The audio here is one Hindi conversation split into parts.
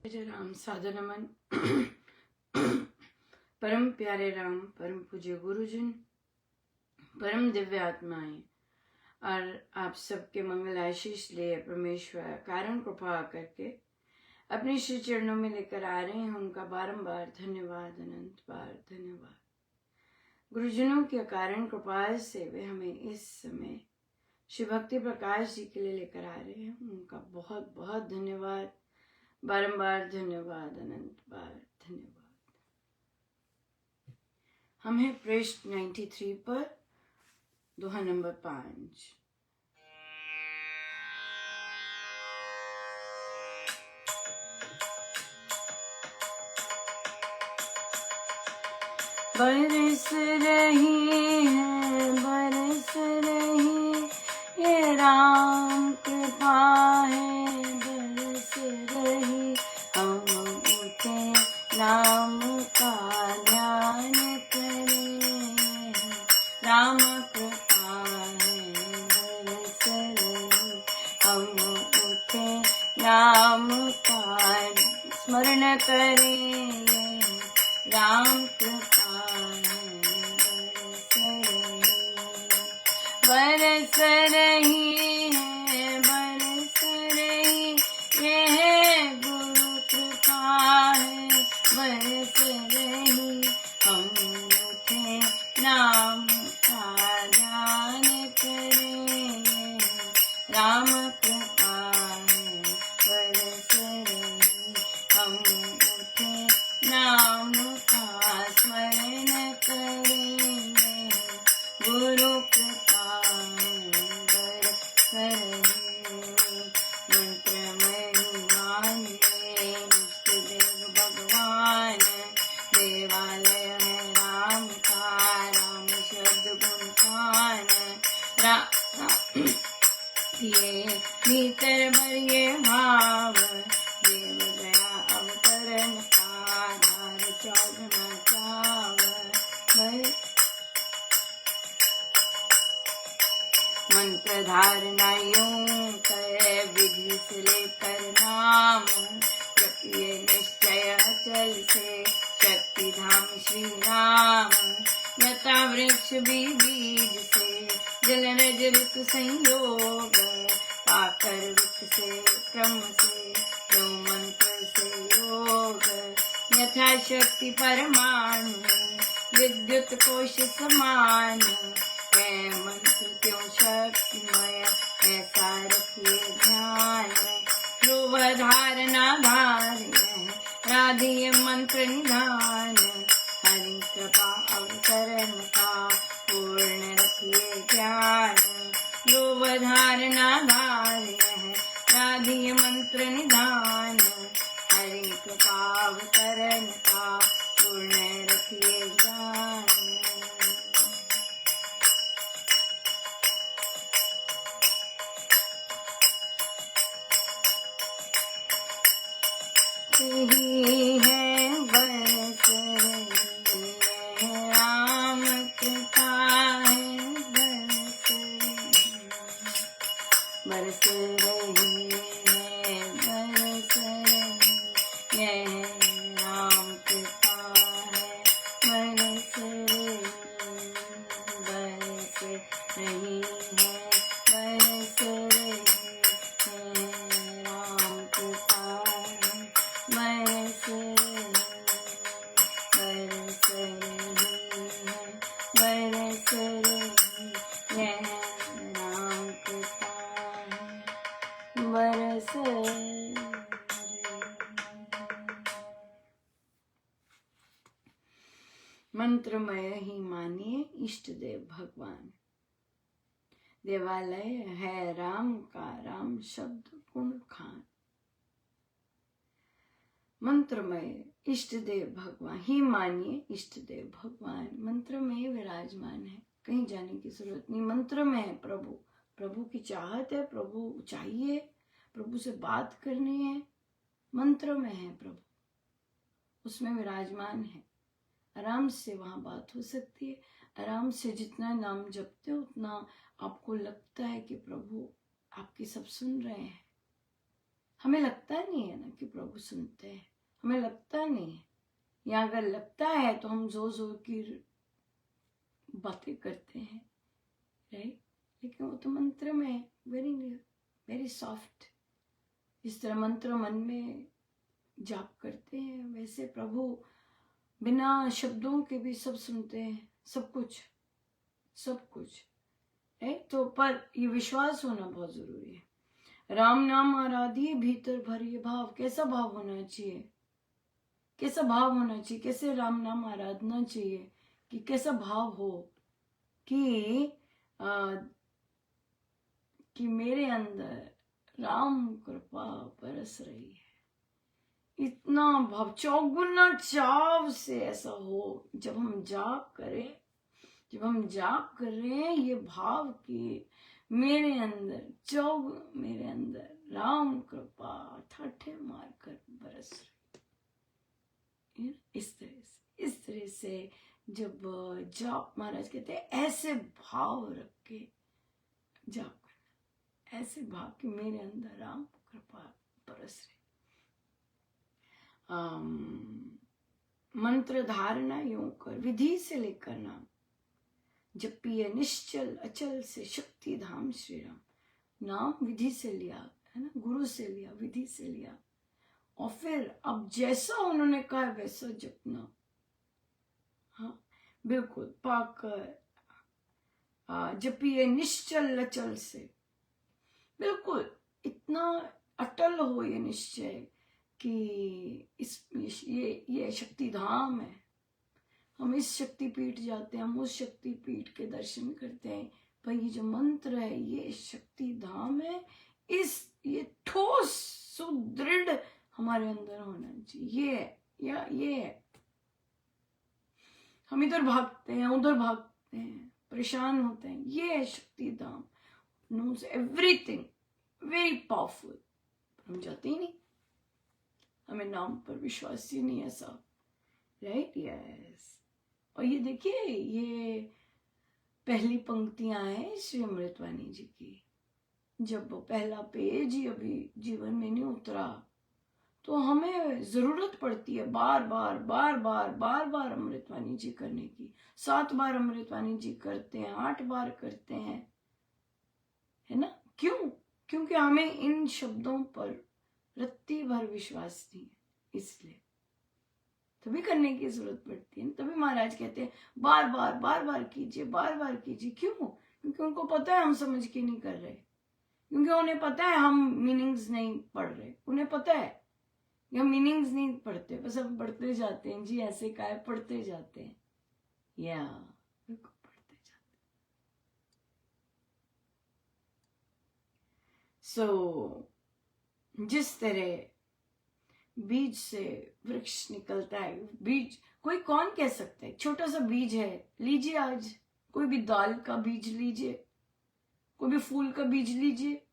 जय राम। साधु नमन। परम प्यारे राम, परम पूज्य गुरुजन, परम दिव्य आत्माएं और आप सबके मंगल आशीष ले परमेश्वर कारण कृपा करके अपने श्री चरणों में लेकर आ रहे हैं। उनका बारंबार धन्यवाद, अनंत बार धन्यवाद। गुरुजनों के कारण कृपा से वे हमें इस समय श्री भक्ति प्रकाश जी के लिए लेकर आ रहे हैं। उनका बहुत बहुत धन्यवाद, बारंबार धन्यवाद, अनंत बार धन्यवाद। हम हैं पृष्ठ 93 पर, दोहा नंबर 5। बरस रही है, बरस रही ये राम कृपा है, बरस रही। हम उठे नाम का ध्यान करें, राम कृपा है, बरस रही। हम उठे नाम का स्मरण करें, राम कृपा है, बरस रही है, बरस रही। ये है गुरु कृपा है, बरस रही। हम उठे नाम का ध्यान करें, राम कृपा है, बरस रही। हम उठे नाम का स्मरण करेंगे, गुरु कृपा बरस रही। मंत्र महिमान इष्ट देव भगवान, देवालय है राम का, राम शब्द गुणगान। ये भीतर भरिए भाव, देव गया अवतरण का, धार चौगना चाव। मंत्र धारणा यूं करे, विधि से लेकर नाम, जपिए निश्चय अचल से, शक्ति धाम श्री राम। लता वृक्ष भी बीज से, जल रज ऋतु संयोग, पाकर वृक्ष से क्रम से, जो मंत्र से योग। यथा शक्ति परमाणु, विद्युत कोश समान, है मंत्र क्यों शक्तिमय, ऐसा रखिए ध्यान। ध्रुव धारणा धार्य, राधिए मंत्र निधान, हरि कृपा अवतरण का, पूर्ण रखिए ज्ञान। ध्रुव धारणा धार्य, राधिए मंत्र निधान, हरि कृपा अवतरण का, पूर्ण रखिए ज्ञान। ही है बरस रही है, राम कृपा है, बरस रही। बरस रही है, बरस रही, यह राम कृपा है, बरस रही। बरस रही है, बरस रही, यह राम कृपा है, बरस रही। बरस रही है, बरस रही, यह राम कृपा है, बरस रही। मंत्रमय ही मानिए इष्ट देव भगवान, देवालय है राम का, राम शब्द गुण खान। मंत्रमय इष्ट देव भगवान ही मानिए, इष्ट देव भगवान मंत्र में विराजमान है, कहीं जाने की जरूरत नहीं। मंत्र में है प्रभु, प्रभु की चाहत है, प्रभु चाहिए, प्रभु से बात करनी है, मंत्र में है प्रभु, उसमें विराजमान है। आराम से वहां बात हो सकती है, आराम से जितना नाम जपते हो उतना आपको लगता है कि प्रभु आपकी सब सुन रहे हैं। हमें लगता नहीं है ना कि प्रभु सुनते हैं, हमें लगता नहीं है, या अगर लगता है तो हम जोर जोर की बातें करते हैं, राइट। लेकिन वो तो मंत्र में है, वेरी वेरी सॉफ्ट। जिस तरह मंत्र मन में जाप करते हैं, वैसे प्रभु बिना शब्दों के भी सब सुनते हैं, सब कुछ, सब कुछ, राइट। तो पर ये विश्वास होना बहुत जरूरी है। राम नाम आराधिए भीतर भरिए भाव। कैसा भाव होना चाहिए, कैसा भाव होना चाहिए, कैसे राम नाम आराधना चाहिए, कि कैसा भाव हो कि कि मेरे अंदर राम कृपा बरस रही है। इतना भाव, चौगुना चाव से ऐसा हो। जब हम जाप करें, जब हम जाप कर रहे हैं, ये भाव कि मेरे अंदर मेरे अंदर राम कृपा ठाठे मार कर बरस रही। इस तरह से जब जाप, महाराज कहते हैं ऐसे भाव रख के जाप करना, ऐसे भाव कि मेरे अंदर राम कृपा बरस रही। मंत्र धारणा यूं कर, विधि से लेकर नाम जपिए निश्चल अचल से शक्ति धाम श्री राम। नाम विधि से लिया है ना, गुरु से लिया, विधि से लिया, और फिर अब जैसा उन्होंने कहा वैसा जपना। हाँ बिल्कुल, पाकर जपिए निश्चल अचल से, बिल्कुल इतना अटल हो ये निश्चय कि ये शक्ति धाम है। हम इस शक्ति पीठ जाते हैं, हम उस शक्ति पीठ के दर्शन करते हैं। भाई ये जो मंत्र है ये शक्ति धाम है, ये ठोस सुदृढ़ हमारे अंदर होना चाहिए। ये है। हम इधर भागते हैं, उधर भागते हैं, परेशान होते हैं। ये है Shakti Dham, knows everything, very powerful। हम जाते ही नहीं, हमें नाम पर विश्वास ही नहीं है सब, राइट। यस। और ये देखिए, ये पहली पंक्तियां हैं श्री अमृतवाणी जी की। जब वो पहला पेज ही अभी जीवन में नहीं उतरा, तो हमें जरूरत पड़ती है बार बार बार बार बार बार अमृतवाणी जी करने की। 7 बार अमृतवाणी जी करते हैं, 8 बार करते हैं, है ना। क्यों? क्योंकि हमें इन शब्दों पर रत्ती भर विश्वास नहीं है, इसलिए तभी करने की जरूरत पड़ती है। तभी महाराज कहते हैं बार बार बार बार कीजिए, बार बार कीजिए। क्यों? क्योंकि उनको पता है हम समझ के नहीं कर रहे, क्योंकि उन्हें पता है हम मीनिंग्स नहीं पढ़ रहे। उन्हें पता है कि हम मीनिंग्स नहीं पढ़ते, बस हम पढ़ते जाते हैं। जी ऐसे का है, पढ़ते जाते हैं, या बिल्कुल पढ़ते जाते हैं। जिस तरह बीज से वृक्ष निकलता है, बीज कोई कौन कह सकता है, छोटा सा बीज है, लीजिए आज कोई भी दाल का बीज लीजिए, कोई भी फूल का बीज लीजिए।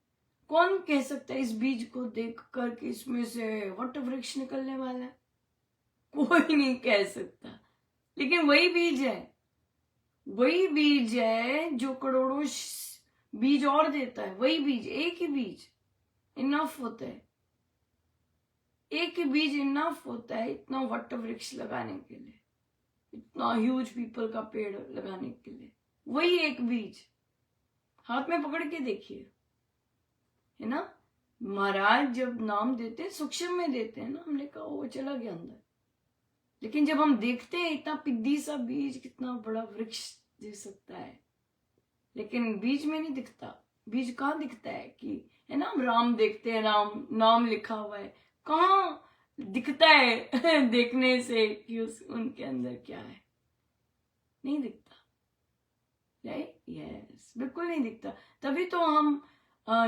कौन कह सकता है इस बीज को देख कर कि इसमें से वट वृक्ष निकलने वाला है? कोई नहीं कह सकता। लेकिन वही बीज है जो करोड़ों बीज और देता है। वही बीज, एक ही बीज इनफ होता है, एक ही बीज इनफ होता है इतना वट वृक्ष लगाने के लिए, इतना ह्यूज पीपल का पेड़ लगाने के लिए। वही एक बीज हाथ में पकड़ के देखिए, है ना। महाराज जब नाम देते हैं सूक्ष्म में देते हैं ना, हमने कहा वो चला गया अंदर। लेकिन जब हम देखते हैं इतना पिद्दी सा बीज कितना बड़ा वृक्ष दे सकता है, लेकिन बीज में नहीं दिखता। बीज कहाँ दिखता है कि, है ना, हम राम देखते हैं, राम नाम लिखा हुआ है, कहाँ दिखता है देखने से कि उनके अंदर क्या है? नहीं दिखता, राइट। यस, बिल्कुल नहीं दिखता। तभी तो हम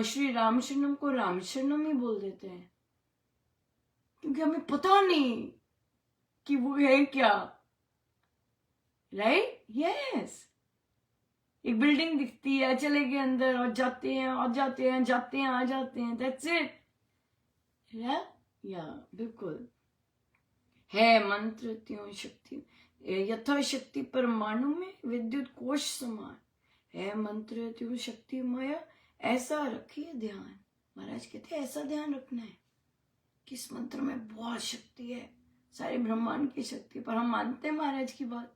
श्री रामशरणम को रामशरणम ही बोल देते हैं, क्योंकि हमें पता नहीं कि वो है क्या, राइट। यस। एक बिल्डिंग दिखती है, चले गए अंदर और जाते हैं आ जाते हैं, जाते हैं आ जाते हैं, दैट्स इट। या बिल्कुल है मंत्र त्यों शक्ति, यथा शक्ति परमाणु में विद्युत कोश समान है मंत्र त्यों शक्तिमय। ऐसा रखिए ध्यान। महाराज कहते हैं ऐसा ध्यान रखना है, कि इस मंत्र में बहुत शक्ति है, सारे ब्रह्मांड की शक्ति, पर हम मानते हैं महाराज की बात?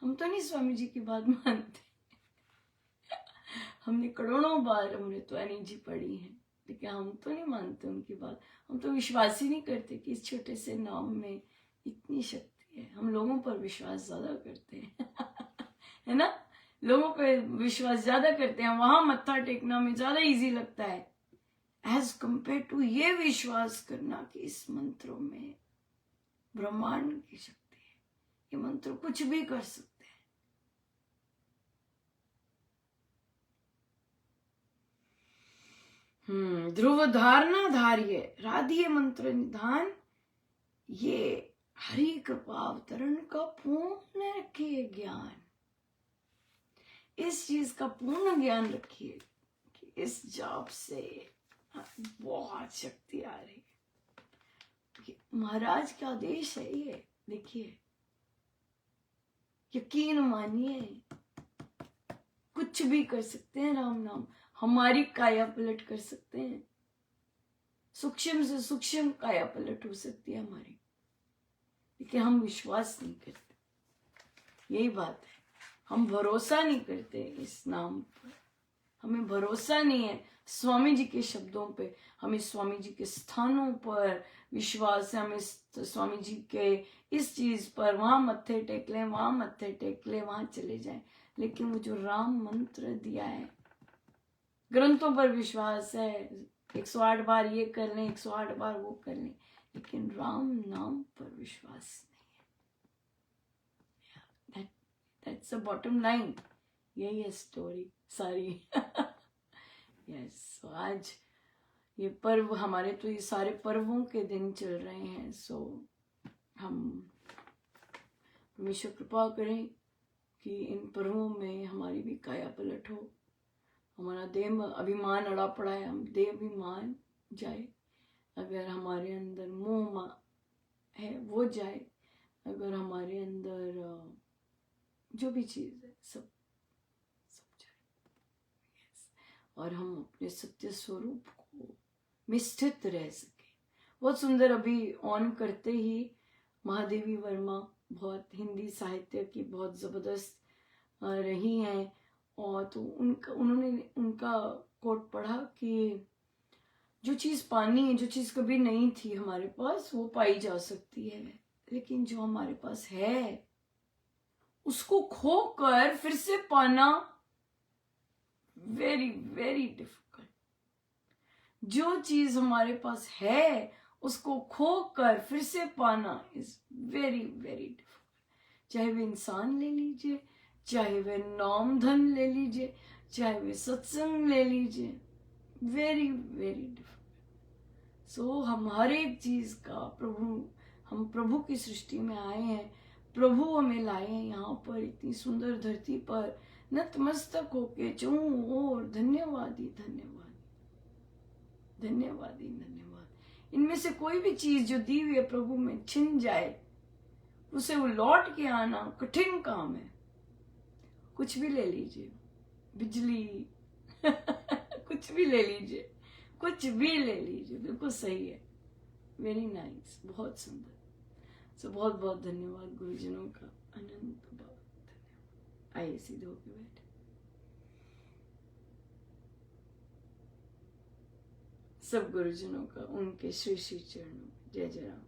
हम तो नहीं स्वामी जी की बात मानते। हमने करोड़ों बार अमृतवाणी जी पढ़ी है, लेकिन हम तो नहीं मानते उनकी बात। हम तो विश्वास ही नहीं करते कि इस छोटे से नाम में इतनी शक्ति है। हम लोगों पर विश्वास ज्यादा करते हैं है ना, लोगों पे विश्वास ज्यादा करते हैं, वहां मत्था टेकना में ज्यादा इजी लगता है एज कंपेयर टू ये विश्वास करना कि इस मंत्रों में ब्रह्मांड की शक्ति है, ये मंत्र कुछ भी कर सकते हैं। ध्रुव धारणा धार्य राधिये मंत्र निधान, ये हरि कृपा अवतरण का पूर्ण रखिए ज्ञान। इस चीज का पूर्ण ज्ञान रखिए कि इस जाप से बहुत शक्ति आ रही है। महाराज का आदेश है ये, देखिए, यकीन मानिए, कुछ भी कर सकते हैं राम नाम, हमारी काया पलट कर सकते हैं, सूक्ष्म से सूक्ष्म काया पलट हो सकती है हमारी, लेकिन हम विश्वास नहीं करते। यही बात है, हम भरोसा नहीं करते इस नाम पर, हमें भरोसा नहीं है स्वामी जी के शब्दों पे, हमें स्वामी जी के स्थानों पर विश्वास है, हमें स्वामी जी के इस चीज पर, वहां मत्थे टेक लें, वहां मत्थे टेक लें, वहां चले जाएं, लेकिन वो जो राम मंत्र दिया है, ग्रंथों पर विश्वास है, 108 बार ये कर लें, 108 बार वो कर लें, लेकिन राम नाम पर विश्वास नहीं है। That's the bottom line। यही है स्टोरी सारी यस सो आज ये पर्व हमारे, तो ये सारे पर्वों के दिन चल रहे हैं। सो हम परमेश्वर कृपा करें कि इन पर्वों में हमारी भी काया पलट हो, हमारा देह अभिमान अड़ा पड़ा है, हम देह अभिमान जाए, अगर हमारे अंदर मोह है वो जाए, अगर हमारे अंदर जो भी चीज है सब जाए, और हम अपने सत्य स्वरूप को में स्थित रह सके। बहुत सुंदर, अभी ऑन करते ही महादेवी वर्मा बहुत हिंदी साहित्य की बहुत जबरदस्त रही हैं, और तो उन्होंने उनका कोट पढ़ा कि जो चीज पानी है, जो चीज कभी नहीं थी हमारे पास, वो पाई जा सकती है, लेकिन जो हमारे पास है उसको खोकर फिर से पाना वेरी वेरी डिफिकल्ट। जो चीज हमारे पास है उसको खोकर फिर से पाना इज वेरी वेरी डिफिकल्ट। चाहे वे इंसान ले लीजिए, चाहे वे नाम धन ले लीजिए, चाहे वे सत्संग ले लीजिए, वेरी वेरी डिफिकल्ट। सो हम हर एक चीज का हम प्रभु की सृष्टि में आए हैं, प्रभु हमें लाए हैं यहाँ पर, इतनी सुंदर धरती पर नतमस्तक होके चूं और धन्यवाद ही धन्यवाद, धन्यवाद ही धन्यवाद। इनमें से कोई भी चीज जो दी हुई है प्रभु में छिन जाए, उसे वो लौट के आना कठिन काम है। कुछ भी ले लीजिए, बिजली कुछ भी ले लीजिए, कुछ भी ले लीजिए, बिल्कुल सही है, वेरी नाइस, बहुत सुंदर। सो बहुत बहुत धन्यवाद गुरुजनों का, अनंत बहुत धन्यवाद। आइए सीधे होके बैठे। सब गुरुजनों का उनके श्री श्री चरणों में जय जय राम।